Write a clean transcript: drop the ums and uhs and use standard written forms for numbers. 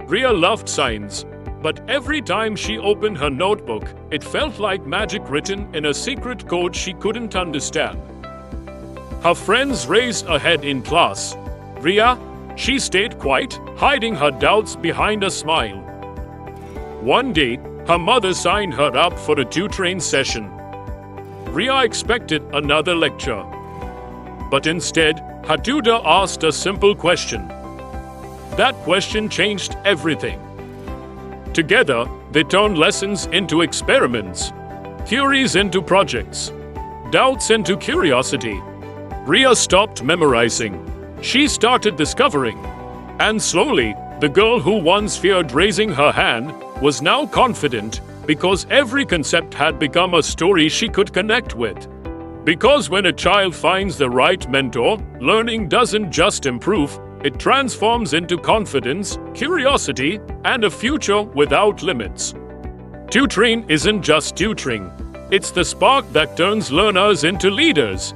Riya loved science, but every time she opened her notebook, it felt like magic written in a secret code she couldn't understand. Her friends raised a head in class. Riya, she stayed quiet, hiding her doubts behind a smile. One day, her mother signed her up for a Tutrain session. Riya expected another lecture. But instead, her tutor asked a simple question. That question changed everything. Together, they turned lessons into experiments, theories into projects, doubts into curiosity. Riya stopped memorizing. She started discovering. And slowly, the girl who once feared raising her hand was now confident because every concept had become a story she could connect with. Because when a child finds the right mentor, learning doesn't just improve, it transforms into confidence, curiosity, and a future without limits. Tutrain isn't just tutoring. It's the spark that turns learners into leaders.